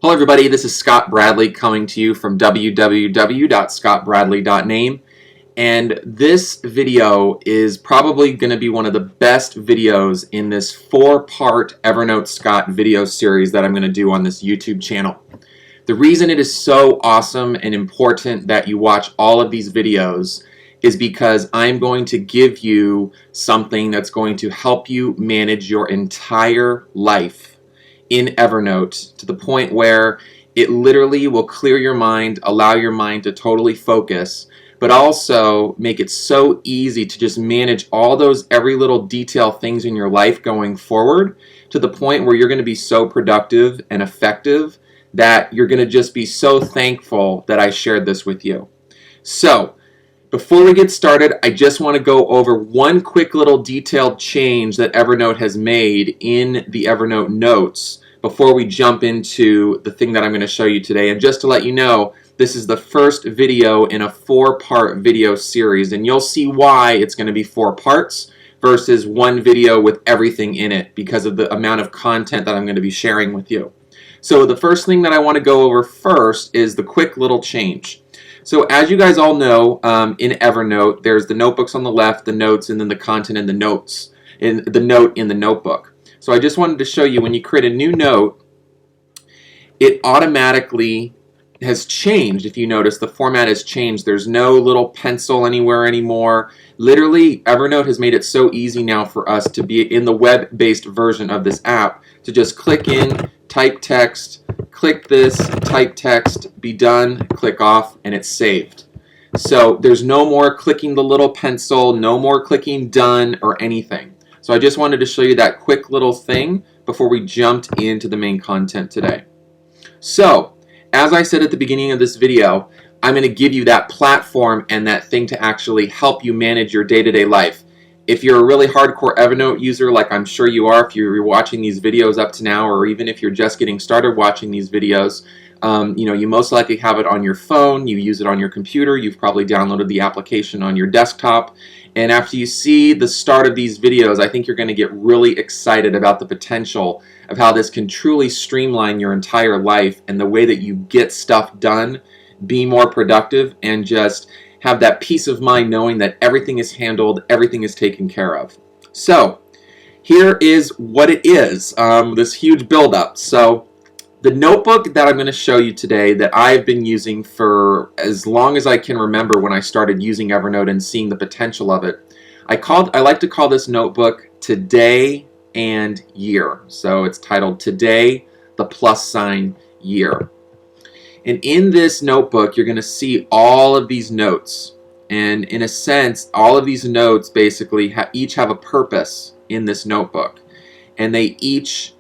Hello everybody, this is Scott Bradley coming to you from www.scottbradley.name, and this video is probably going to be one of the best videos in this 4-part Evernote Scott video series that I'm going to do on this YouTube channel. The reason it is so awesome and important that you watch all of these videos is because I'm going to give you something that's going to help you manage your entire life in Evernote to the point where it literally will clear your mind, allow your mind to totally focus, but also make it so easy to just manage all those every little detail things in your life going forward to the point where you're going to be so productive and effective that you're going to just be so thankful that I shared this with you. So, before we get started, I just want to go over one quick little detailed change that Evernote has made in the Evernote notes before we jump into the thing that I'm going to show you today. And just to let you know, this is the first video in a 4-part video series, and you'll see why it's going to be 4 parts versus one video with everything in it because of the amount of content that I'm going to be sharing with you. So the first thing that I want to go over first is the quick little change. So as you guys all know, in Evernote, there's the notebooks on the left, the notes, and then the content in the notes, in the note in the notebook. So I just wanted to show you when you create a new note, it automatically has changed. If you notice, the format has changed. There's no little pencil anywhere anymore. Literally, Evernote has made it so easy now for us to be in the web-based version of this app to just click in, type text, click this, type text, be done, click off, and it's saved. So there's no more clicking the little pencil, no more clicking done or anything. So I just wanted to show you that quick little thing before we jumped into the main content today. So, as I said at the beginning of this video, I'm going to give you that platform and that thing to actually help you manage your day-to-day life. If you're a really hardcore Evernote user, like I'm sure you are if you're watching these videos up to now, or even if you're just getting started watching these videos, you most likely have it on your phone, you use it on your computer, you've probably downloaded the application on your desktop, and after you see the start of these videos, I think you're going to get really excited about the potential of how this can truly streamline your entire life and the way that you get stuff done, be more productive, and just have that peace of mind knowing that everything is handled, everything is taken care of. So, here is what it is, this huge buildup. So, the notebook that I'm going to show you today that I've been using for as long as I can remember when I started using Evernote and seeing the potential of it, I like to call this notebook Today and Year. So it's titled Today, the +sign Year. And in this notebook, you're going to see all of these notes. And in a sense, all of these notes basically each have a purpose in this notebook. And they each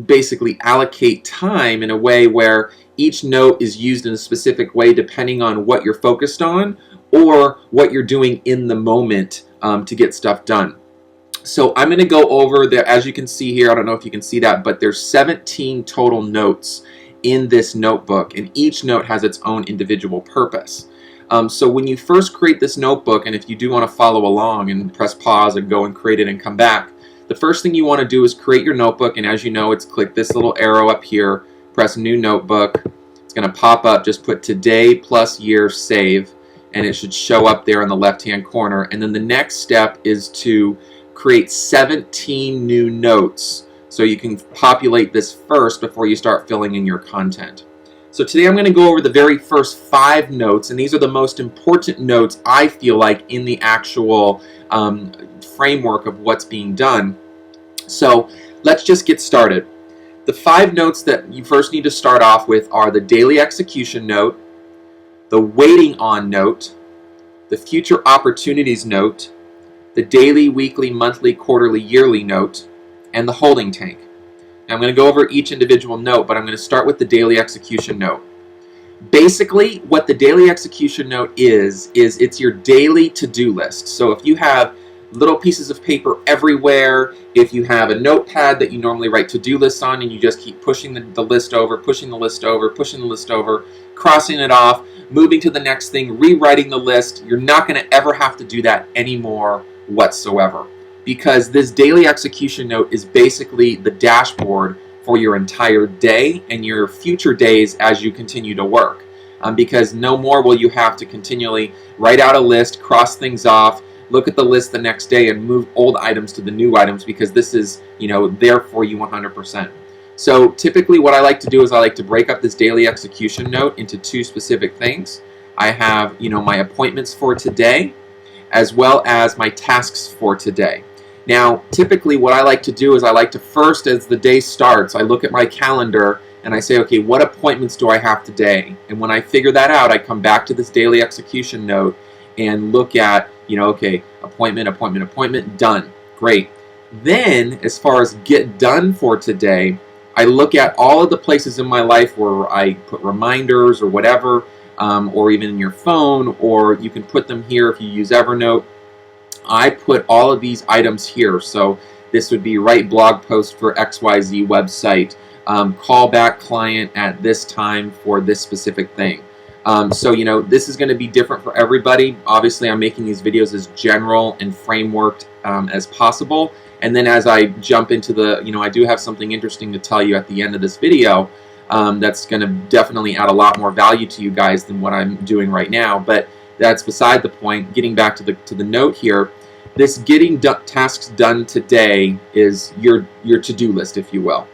basically allocate time in a way where each note is used in a specific way depending on what you're focused on or what you're doing in the moment to get stuff done. So I'm going to go over there, as you can see here, I don't know if you can see that, but there's 17 total notes in this notebook, and each note has its own individual purpose. So when you first create this notebook, and if you do want to follow along and press pause and go and create it and come back, the first thing you want to do is create your notebook, and as you know, it's click this little arrow up here, press New Notebook. It's going to pop up, just put Today + Year, Save, and it should show up there in the left-hand corner. And then the next step is to create 17 new notes. So you can populate this first before you start filling in your content. So today I'm going to go over the very first 5 notes, and these are the most important notes I feel like in the actual framework of what's being done. So let's just get started. The 5 notes that you first need to start off with are the daily execution note, the waiting on note, the future opportunities note, the daily, weekly, monthly, quarterly, yearly note, and the holding tank. Now I'm going to go over each individual note, but I'm going to start with the daily execution note. Basically, what the daily execution note is it's your daily to-do list. So if you have little pieces of paper everywhere, if you have a notepad that you normally write to-do lists on and you just keep pushing the list over, pushing the list over, pushing the list over, crossing it off, moving to the next thing, rewriting the list, you're not going to ever have to do that anymore whatsoever. Because this daily execution note is basically the dashboard for your entire day and your future days as you continue to work. Because no more will you have to continually write out a list, cross things off, look at the list the next day and move old items to the new items, because this is, there for you 100%. So typically what I like to do is I like to break up this daily execution note into two specific things. I have, my appointments for today, as well as my tasks for today. Now, typically what I like to do is I like to first, as the day starts, I look at my calendar and I say, okay, what appointments do I have today? And when I figure that out, I come back to this daily execution note and look at, okay, appointment, done. Great. Then, as far as get done for today, I look at all of the places in my life where I put reminders or whatever, or even in your phone, or you can put them here if you use Evernote. I put all of these items here. So this would be write blog post for XYZ website, call back client at this time for this specific thing. So this is going to be different for everybody. Obviously, I'm making these videos as general and frameworked as possible. And then as I jump into the, I do have something interesting to tell you at the end of this video that's going to definitely add a lot more value to you guys than what I'm doing right now. But that's beside the point. Getting back to the note here, this getting tasks done today is your to-do list, if you will.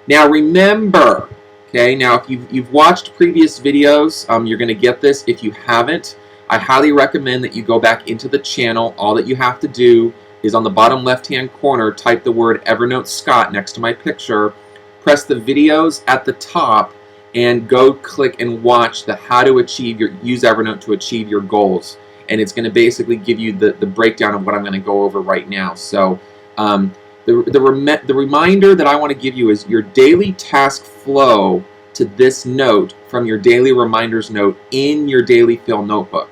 Now remember, okay, now if you've watched previous videos, you're going to get this. If you haven't, I highly recommend that you go back into the channel. All that you have to do is on the bottom left-hand corner, type the word Evernote Scott next to my picture, press the videos at the top, and go click and watch the how to use Evernote to achieve your goals. And it's going to basically give you the breakdown of what I'm going to go over right now. So the reminder that I want to give you is your daily task flow to this note from your daily reminders note in your daily fill notebook.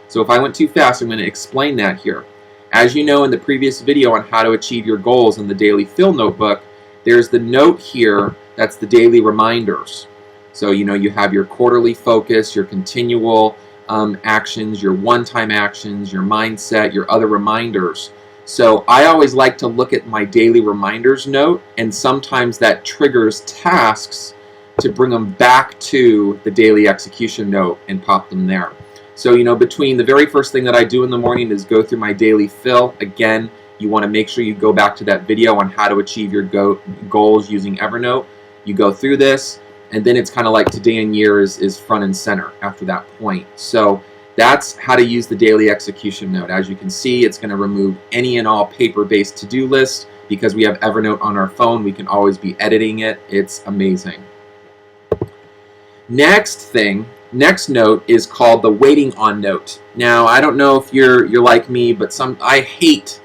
So if I went too fast, I'm going to explain that here. As you know in the previous video on how to achieve your goals in the daily fill notebook, there's the note here that's the daily reminders. So you have your quarterly focus, your continual actions, your one-time actions, your mindset, your other reminders. So I always like to look at my daily reminders note, and sometimes that triggers tasks to bring them back to the daily execution note and pop them there. So between the very first thing that I do in the morning is go through my daily fill. Again, you want to make sure you go back to that video on how to achieve your goals using Evernote. You go through this, and then it's kind of like today in year is front and center after that point. So that's how to use the daily execution note. As you can see, it's going to remove any and all paper-based to-do lists. Because we have Evernote on our phone, we can always be editing it. It's amazing. Next note is called the waiting on note. Now, I don't know if you're like me, but I hate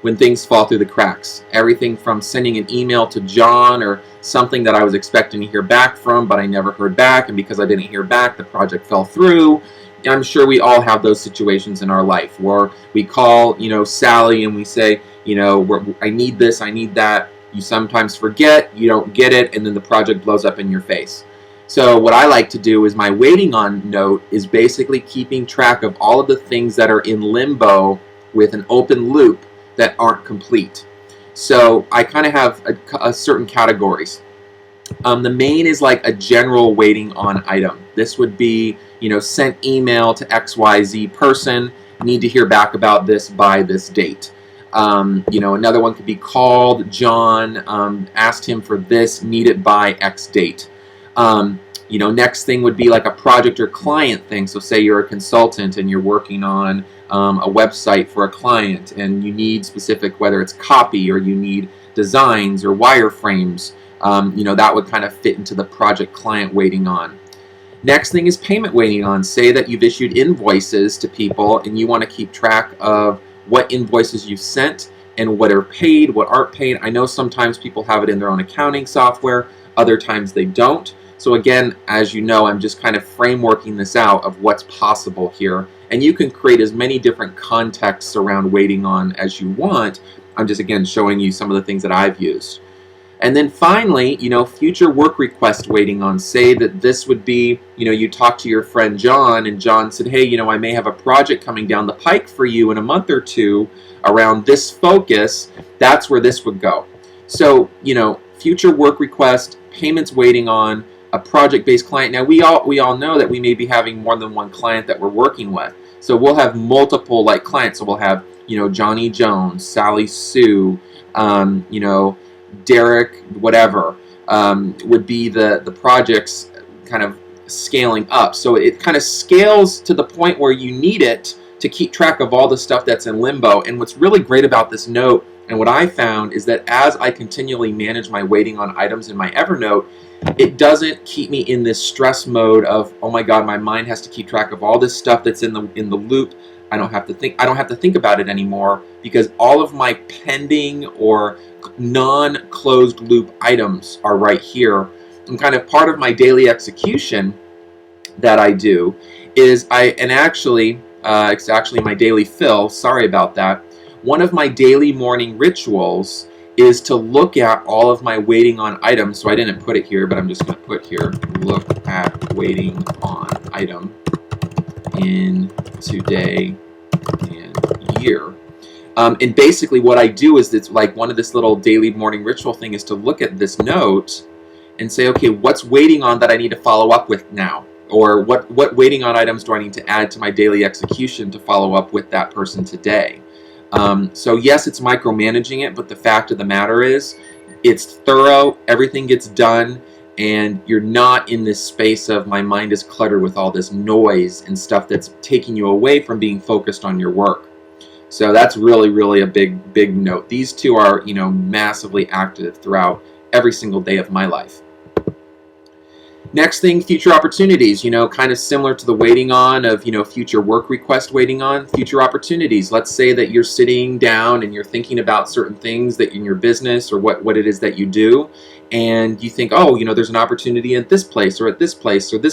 when things fall through the cracks. Everything from sending an email to John or something that I was expecting to hear back from, but I never heard back, and because I didn't hear back, the project fell through. I'm sure we all have those situations in our life where we call, Sally and we say, I need this, I need that. You sometimes forget, you don't get it, and then the project blows up in your face. So what I like to do is my waiting on note is basically keeping track of all of the things that are in limbo with an open loop that aren't complete. So I kind of have a certain categories. The main is like a general waiting on item. This would be, sent email to XYZ person, need to hear back about this by this date. Another one could be called John, asked him for this, need it by X date. Next thing would be like a project or client thing. So say you're a consultant and you're working on a website for a client and you need specific, whether it's copy or you need designs or wireframes, that would kind of fit into the project client waiting on. Next thing is payment waiting on. Say that you've issued invoices to people and you want to keep track of what invoices you've sent and what are paid, what aren't paid. I know sometimes people have it in their own accounting software, other times they don't. So again, as you know, I'm just kind of frameworking this out of what's possible here. And you can create as many different contexts around waiting on as you want. I'm just, again, showing you some of the things that I've used. And then finally, future work request waiting on. Say that this would be, you talk to your friend John, and John said, hey, I may have a project coming down the pike for you in a month or two around this focus. That's where this would go. So, future work request, payments waiting on, a project-based client. Now we all know that we may be having more than one client that we're working with. So we'll have multiple like clients. So we'll have, you know, Johnny Jones, Sally Sue, you know, Derek, whatever, would be the projects kind of scaling up. So it kind of scales to the point where you need it to keep track of all the stuff that's in limbo. And what's really great about this note, and what I found, is that as I continually manage my waiting on items in my Evernote, it doesn't keep me in this stress mode of, oh my God, my mind has to keep track of all this stuff that's in the loop. I don't have to think about it anymore, because all of my pending or non-closed loop items are right here. And kind of part of my daily execution that I do is it's actually my daily fill. Sorry about that. One of my daily morning rituals is to look at all of my waiting on items. So I didn't put it here, but I'm just going to put here, look at waiting on item in today and year. And basically what I do is, it's like one of this little daily morning ritual thing is to look at this note and say, okay, what's waiting on that I need to follow up with now? Or what waiting on items do I need to add to my daily execution to follow up with that person today? So yes, it's micromanaging it, but the fact of the matter is it's thorough, everything gets done, and you're not in this space of my mind is cluttered with all this noise and stuff that's taking you away from being focused on your work. So that's really, really a big note. These two are, you know, massively active throughout every single day of my life. Next thing, future opportunities, you know, kind of similar to the waiting on of, you know, future work request waiting on, future opportunities. Let's say that you're sitting down and you're thinking about certain things that in your business or what it is that you do, and you think, oh, you know, there's an opportunity at this place or this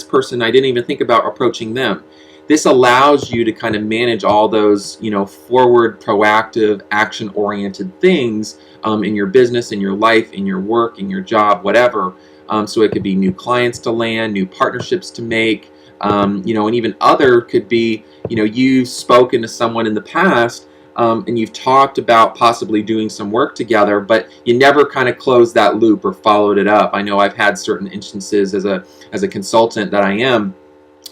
person, I didn't even think about approaching them. This allows you to kind of manage all those, you know, forward, proactive, action-oriented things in your business, in your life, in your work, in your job, whatever. So it could be new clients to land, new partnerships to make, you know, and even other could be, you know, you've spoken to someone in the past and you've talked about possibly doing some work together, but you never kind of closed that loop or followed it up. I know I've had certain instances as a consultant that I am,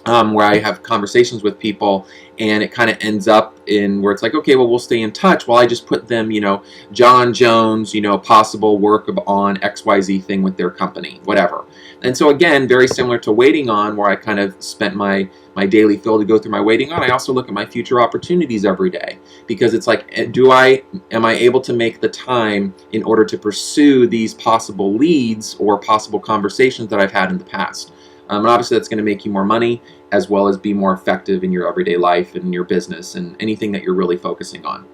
where I have conversations with people and it kind of ends up in where it's like, okay, well, we'll stay in touch. Well, I just put them, you know, John Jones, you know, possible work on XYZ thing with their company, whatever. And so again, very similar to waiting on, where I kind of spent my daily fill to go through my waiting on, I also look at my future opportunities every day, because it's like, am I able to make the time in order to pursue these possible leads or possible conversations that I've had in the past? And obviously that's going to make you more money, as well as be more effective in your everyday life and in your business and anything that you're really focusing on.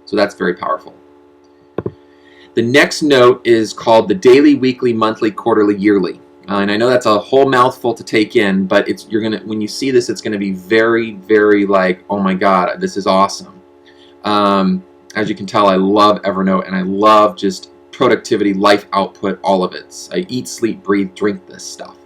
So that's very powerful. The next note is called the daily, weekly, monthly, quarterly, yearly. And I know that's a whole mouthful to take in, but when you see this, it's going to be very, very like, oh my God, this is awesome. As you can tell, I love Evernote and I love just productivity, life output, all of it. I eat, sleep, breathe, drink this stuff.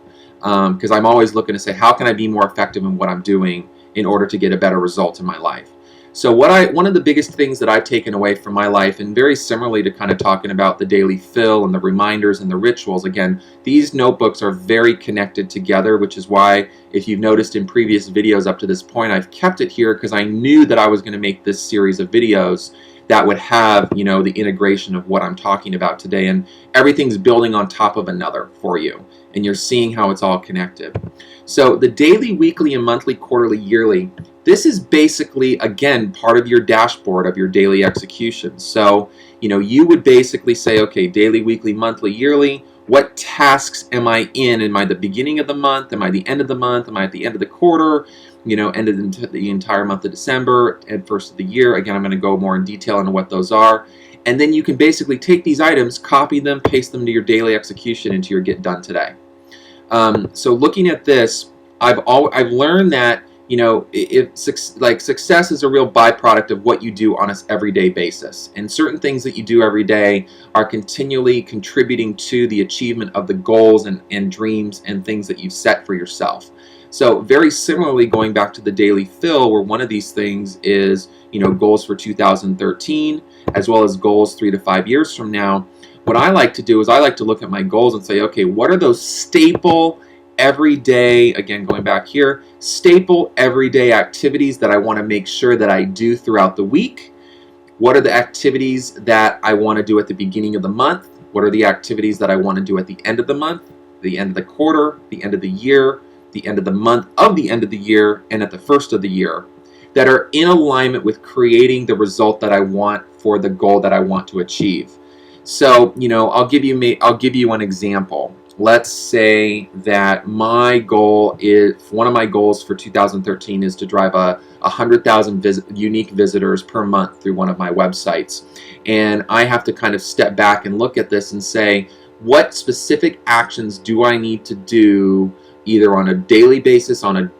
Because I'm always looking to say, how can I be more effective in what I'm doing in order to get a better result in my life? So one of the biggest things that I've taken away from my life, and very similarly to kind of talking about the daily fill and the reminders and the rituals, again, these notebooks are very connected together, which is why, if you've noticed in previous videos up to this point, I've kept it here because I knew that I was going to make this series of videos that would have, you know, the integration of what I'm talking about today, and everything's building on top of another for you, and you're seeing how it's all connected. So the daily, weekly, and monthly, quarterly, yearly, this is basically, again, part of your dashboard of your daily execution. So, you know, you would basically say, okay, daily, weekly, monthly, yearly, what tasks am I in? Am I the beginning of the month? Am I the end of the month? Am I at the end of the quarter? You know, end of the entire month of December and first of the year. Again, I'm going to go more in detail into what those are. And then you can basically take these items, copy them, paste them to your daily execution into your Get Done Today. So looking at this, I've learned that, you know, success is a real byproduct of what you do on an everyday basis. And certain things that you do every day are continually contributing to the achievement of the goals and dreams and things that you've set for yourself. So very similarly, going back to the daily fill, where one of these things is, you know, goals for 2013, as well as goals 3 to 5 years from now. What I like to do is I like to look at my goals and say, okay, what are those staple everyday, again, going back here, staple everyday activities that I want to make sure that I do throughout the week? What are the activities that I want to do at the beginning of the month? What are the activities that I want to do at the end of the month, the end of the quarter, the end of the year, the end of the month of the end of the year, and at the first of the year, that are in alignment with creating the result that I want for the goal that I want to achieve? So, I'll give you an example. Let's say that one of my goals for 2013 is to drive 100,000 unique visitors per month through one of my websites. And I have to kind of step back and look at this and say, what specific actions do I need to do either on a daily basis, on a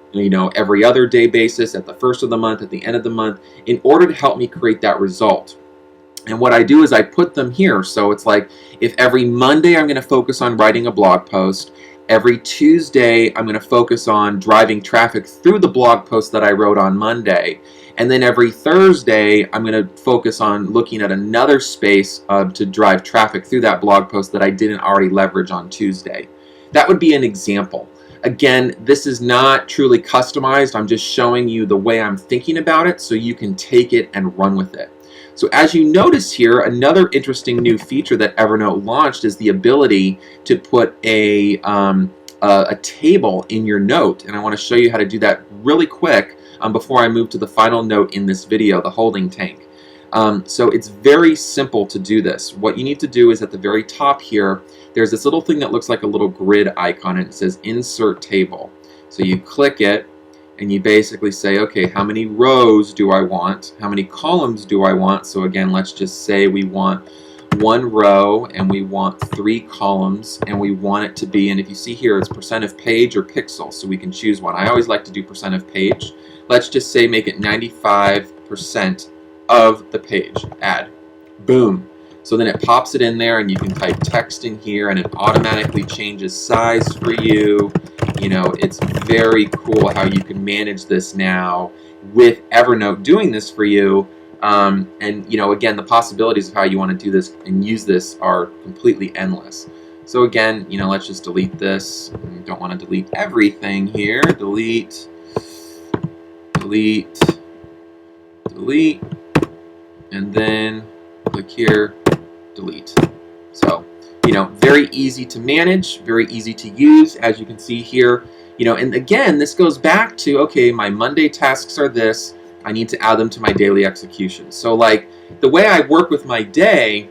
every other day basis, at the first of the month, at the end of the month, in order to help me create that result? And what I do is I put them here. So it's like, if every Monday I'm going to focus on writing a blog post, every Tuesday I'm going to focus on driving traffic through the blog post that I wrote on Monday, and then every Thursday I'm going to focus on looking at another space to drive traffic through that blog post that I didn't already leverage on Tuesday. That would be an example. Again, this is not truly customized. I'm just showing you the way I'm thinking about it so you can take it and run with it. So as you notice here, another interesting new feature that Evernote launched is the ability to put a table in your note. And I want to show you how to do that really quick before I move to the final note in this video, the holding tank. So it's very simple to do this. What you need to do is at the very top here, there's this little thing that looks like a little grid icon, and it says Insert Table. So you click it, and you basically say, okay, how many rows do I want? How many columns do I want? So again, let's just say we want 1 row and we want 3 columns, and we want it to be, and if you see here, it's percent of page or pixels, so we can choose one. I always like to do percent of page. Let's just say make it 95% of the page. Add. Boom. So then it pops it in there, and you can type text in here, and it automatically changes size for you. It's very cool how you can manage this now with Evernote doing this for you. And again, the possibilities of how you want to do this and use this are completely endless. So again, let's just delete this. We don't want to delete everything here. Delete, delete, delete, and then click here, delete. So, very easy to manage, very easy to use, as you can see here. And again, this goes back to, okay, my Monday tasks are this. I need to add them to my daily execution. So like the way I work with my day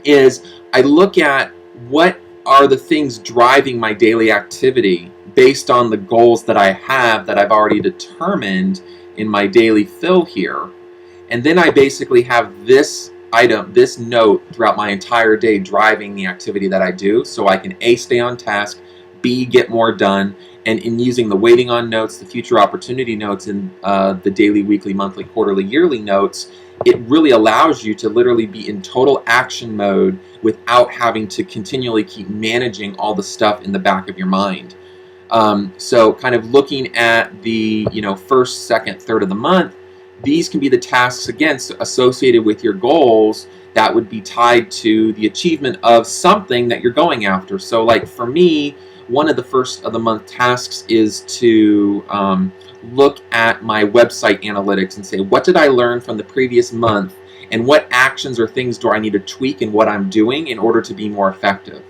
is I look at what are the things driving my daily activity based on the goals that I have that I've already determined in my daily fill here. And then I basically have this item, this note throughout my entire day driving the activity that I do, so I can A, stay on task, B, get more done, and in using the waiting on notes, the future opportunity notes, and the daily, weekly, monthly, quarterly, yearly notes, it really allows you to literally be in total action mode without having to continually keep managing all the stuff in the back of your mind. So kind of looking at the first, second, third of the month, these can be the tasks, again, associated with your goals that would be tied to the achievement of something that you're going after. So like for me, one of the first of the month tasks is to look at my website analytics and say, what did I learn from the previous month, and what actions or things do I need to tweak in what I'm doing in order to be more effective?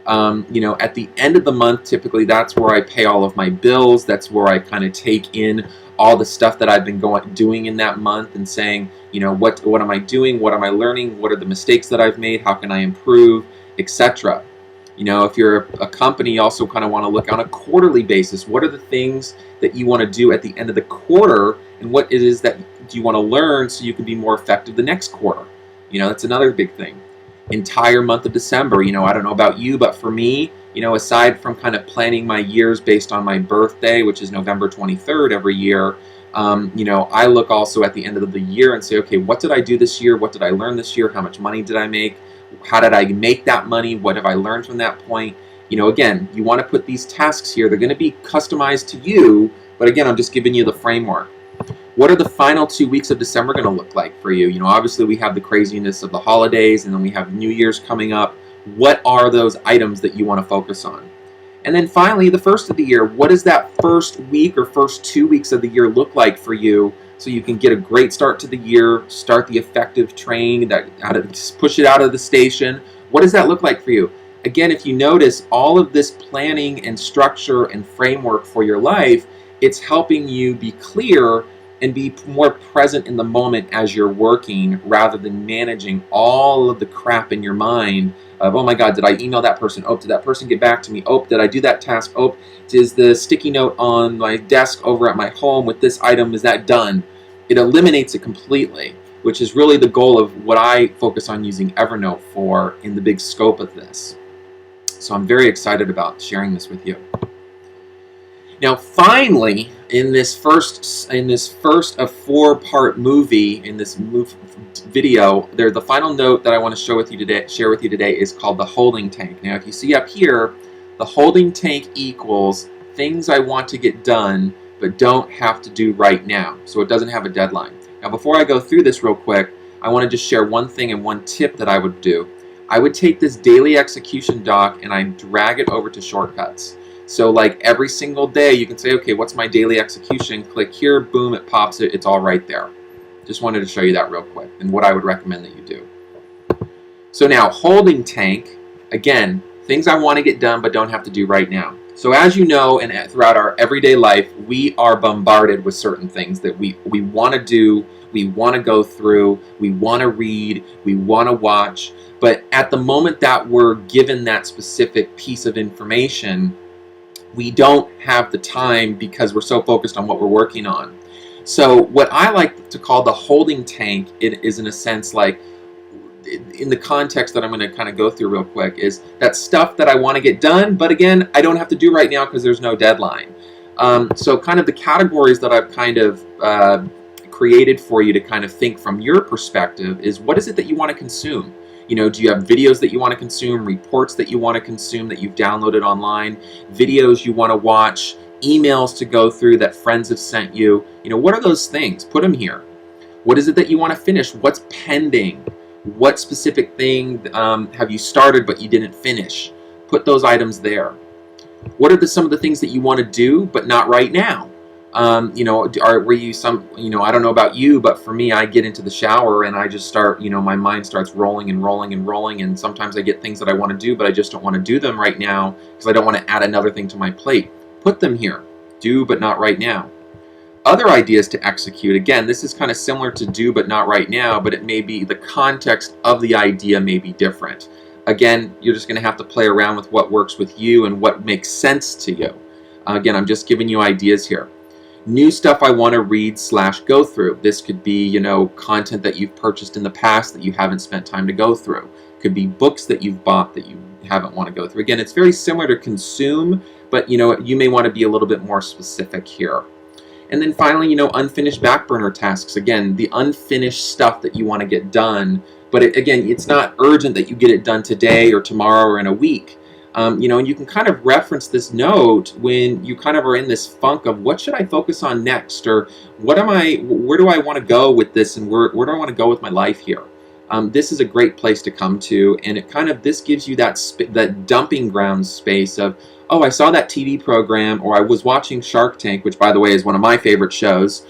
At the end of the month, typically that's where I pay all of my bills. That's where I kind of take in all the stuff that I've been doing in that month and saying, what am I doing? What am I learning? What are the mistakes that I've made? How can I improve, etc. If you're a company, you also kind of want to look on a quarterly basis. What are the things that you want to do at the end of the quarter, and what it is that you want to learn so you can be more effective the next quarter? That's another big thing. Entire month of December, I don't know about you, but for me, aside from kind of planning my years based on my birthday, which is November 23rd every year, I look also at the end of the year and say, okay, what did I do this year? What did I learn this year? How much money did I make? How did I make that money? What have I learned from that point? Again, you want to put these tasks here. They're going to be customized to you, but again, I'm just giving you the framework. What are the final 2 weeks of December going to look like for you? You know, obviously we have the craziness of the holidays, and then we have New Year's coming up. What are those items that you want to focus on? And then finally, the first of the year, what does that first week or first 2 weeks of the year look like for you, so you can get a great start to the year, start the effective train, push it out of the station? What does that look like for you? Again, if you notice, all of this planning and structure and framework for your life, it's helping you be clear and be more present in the moment as you're working, rather than managing all of the crap in your mind of, oh my God, did I email that person? Oh, did that person get back to me? Oh, did I do that task? Oh, is the sticky note on my desk over at my home with this item, is that done? It eliminates it completely, which is really the goal of what I focus on using Evernote for in the big scope of this. So I'm very excited about sharing this with you. Now, finally, in this first of 4-part movie, in this video, the final note that I want to share with you today is called the holding tank. Now, if you see up here, the holding tank equals things I want to get done but don't have to do right now. So it doesn't have a deadline. Now, before I go through this real quick, I want to just share one thing and one tip that I would do. I would take this daily execution doc and I drag it over to shortcuts. So like every single day you can say, okay, what's my daily execution? Click here, boom, it pops it. It's all right there. Just wanted to show you that real quick and what I would recommend that you do. So now, holding tank, again, things I want to get done but don't have to do right now. So as you know, and throughout our everyday life, we are bombarded with certain things that we want to do, we want to go through, we want to read, we want to watch. But at the moment that we're given that specific piece of information, we don't have the time because we're so focused on what we're working on. So what I like to call the holding tank, it is in a sense like, in the context that I'm going to kind of go through real quick, is that stuff that I want to get done, but again, I don't have to do right now because there's no deadline. So kind of the categories that I've kind of created for you to kind of think from your perspective is, what is it that you want to consume? You know, do you have videos that you want to consume, reports that you want to consume that you've downloaded online, videos you want to watch, emails to go through that friends have sent you? You know, what are those things? Put them here. What is it that you want to finish? What's pending? What specific thing have you started but you didn't finish? Put those items there. What are some of the things that you want to do but not right now? You know, were you you know, I don't know about you, but for me, I get into the shower and I just start, you know, my mind starts rolling and rolling and rolling, and sometimes I get things that I want to do, but I just don't want to do them right now because I don't want to add another thing to my plate. Put them here. Do but not right now. Other ideas to execute. Again, this is kind of similar to do but not right now, but it may be the context of the idea may be different. Again, you're just going to have to play around with what works with you and what makes sense to you. Again, I'm just giving you ideas here. New stuff I want to read / go through. This could be, you know, content that you've purchased in the past that you haven't spent time to go through. Could be books that you've bought that you haven't want to go through. Again, it's very similar to consume, but you know, you may want to be a little bit more specific here. And then finally, you know, unfinished back burner tasks. Again, the unfinished stuff that you want to get done, but again, it's not urgent that you get it done today or tomorrow or in a week. You know, and you can kind of reference this note when you kind of are in this funk of what should I focus on next, or where do I want to go with this, and where do I want to go with my life here? This is a great place to come to, and this gives you that dumping ground space of, oh, I saw that TV program, or I was watching Shark Tank, which by the way is one of my favorite shows.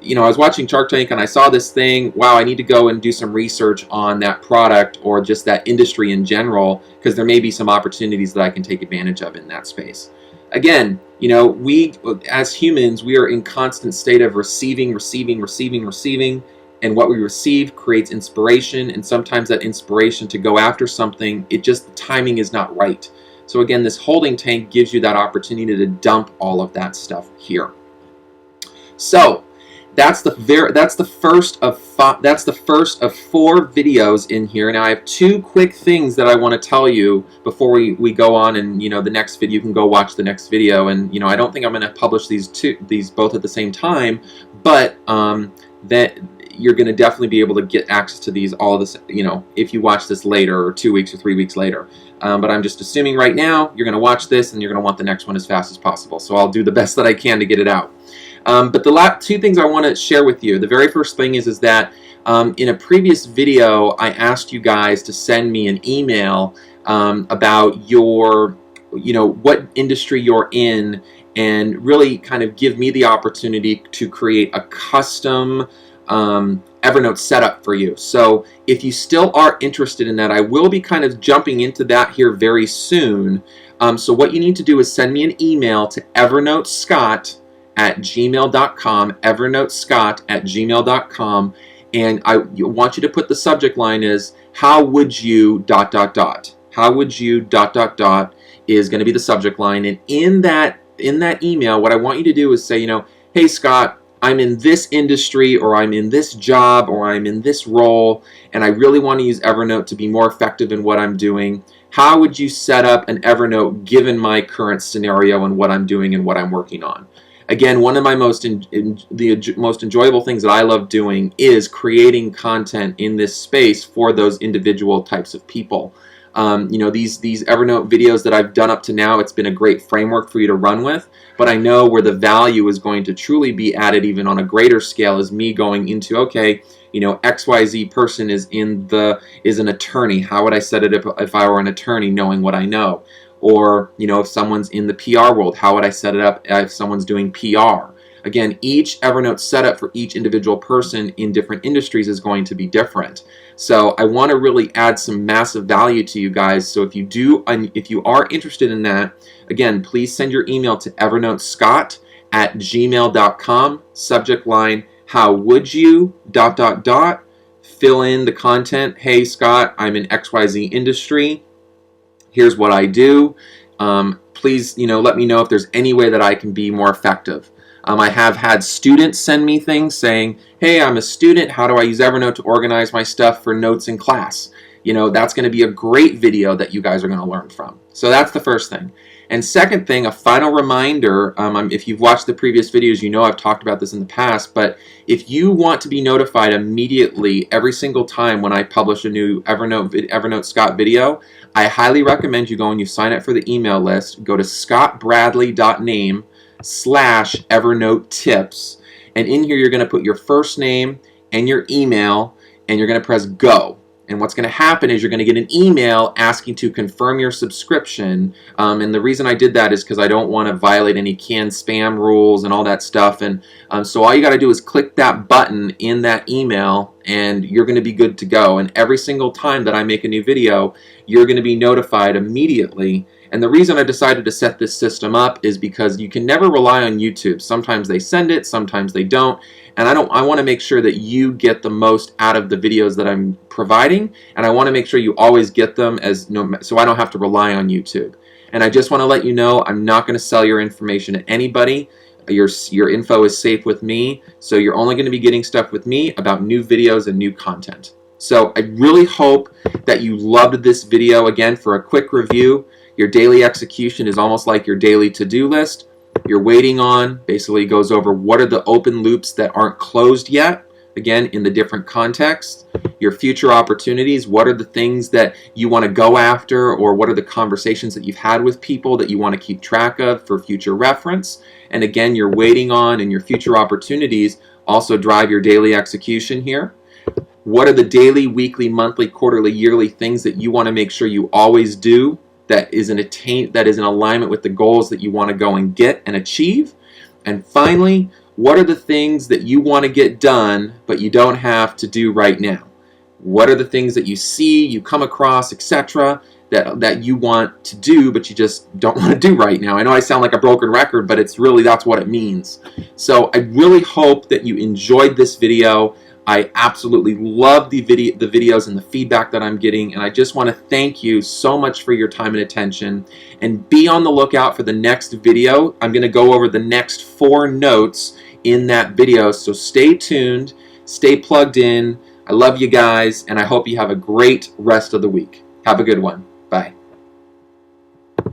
You know, I was watching Shark Tank and I saw this thing. Wow, I need to go and do some research on that product or just that industry in general, because there may be some opportunities that I can take advantage of in that space. Again, you know, we as humans, we are in constant state of receiving, and what we receive creates inspiration, and sometimes that inspiration to go after something, the timing is not right. So again, this holding tank gives you that opportunity to dump all of that stuff here. So that's the first of 4 videos in here. Now I have 2 quick things that I want to tell you before we go on, and you know, the next video, you can go watch the next video, and you know, I don't think I'm going to publish these both at the same time, but that you're going to definitely be able to get access to these you know, if you watch this later, or 2 weeks or 3 weeks later. But I'm just assuming right now you're going to watch this and you're going to want the next one as fast as possible. So I'll do the best that I can to get it out. But the two things I want to share with you. The very first thing is that in a previous video, I asked you guys to send me an email about your, what industry you're in, and really kind of give me the opportunity to create a custom Evernote setup for you. So if you still are interested in that, I will be kind of jumping into that here very soon. So what you need to do is send me an email to evernotescott@gmail.com, evernotescott@gmail.com, and I want you to put the subject line is how would you ... How would you ... is going to be the subject line, and in that email, what I want you to do is say, hey Scott, I'm in this industry, or I'm in this job, or I'm in this role, and I really want to use Evernote to be more effective in what I'm doing. How would you set up an Evernote given my current scenario and what I'm doing and what I'm working on? Again, one of my most enjoyable things that I love doing is creating content in this space for those individual types of people. These Evernote videos that I've done up to now, it's been a great framework for you to run with, but I know where the value is going to truly be added even on a greater scale is me going into, okay, XYZ person is an attorney. How would I set it if I were an attorney, knowing what I know? Or, if someone's in the PR world, how would I set it up if someone's doing PR? Again, each Evernote setup for each individual person in different industries is going to be different. So I want to really add some massive value to you guys. So if you are interested in that, again, please send your email to evernotescott@gmail.com, subject line, how would you ... Fill in the content. Hey Scott, I'm in XYZ industry. Here's what I do. Please, let me know if there's any way that I can be more effective. I have had students send me things saying, hey, I'm a student. How do I use Evernote to organize my stuff for notes in class? That's going to be a great video that you guys are going to learn from. So that's the first thing. And second thing, a final reminder, if you've watched the previous videos, I've talked about this in the past, but if you want to be notified immediately every single time when I publish a new Evernote Scott video, I highly recommend you go and you sign up for the email list. Go to scottbradley.name/Evernote tips, and in here you're going to put your first name and your email, and you're going to press go. And what's going to happen is you're going to get an email asking to confirm your subscription. And the reason I did that is because I don't want to violate any canned spam rules and all that stuff. And so all you got to do is click that button in that email, and you're going to be good to go. And every single time that I make a new video, you're going to be notified immediately. And the reason I decided to set this system up is because you can never rely on YouTube. Sometimes they send it, sometimes they don't. And I want to make sure that you get the most out of the videos that I'm providing, and I want to make sure you always get them so I don't have to rely on YouTube. And I just want to let you know I'm not going to sell your information to anybody. Your info is safe with me, so you're only going to be getting stuff with me about new videos and new content. So I really hope that you loved this video. Again, for a quick review, your daily execution is almost like your daily to-do list. You're waiting on basically goes over what are the open loops that aren't closed yet, again, in the different contexts. Your future opportunities, what are the things that you want to go after, or what are the conversations that you've had with people that you want to keep track of for future reference. And again, you're waiting on, and your future opportunities also drive your daily execution here. What are the daily, weekly, monthly, quarterly, yearly things that you want to make sure you always do that is in alignment with the goals that you want to go and get and achieve? And finally, what are the things that you want to get done but you don't have to do right now? What are the things that you see, you come across, etc., that you want to do but you just don't want to do right now? I know I sound like a broken record, but it's really, that's what it means. So I really hope that you enjoyed this video. I absolutely love the videos and the feedback that I'm getting, and I just want to thank you so much for your time and attention. And be on the lookout for the next video. I'm going to go over the next 4 notes in that video, so stay tuned, stay plugged in. I love you guys, and I hope you have a great rest of the week. Have a good one. Bye.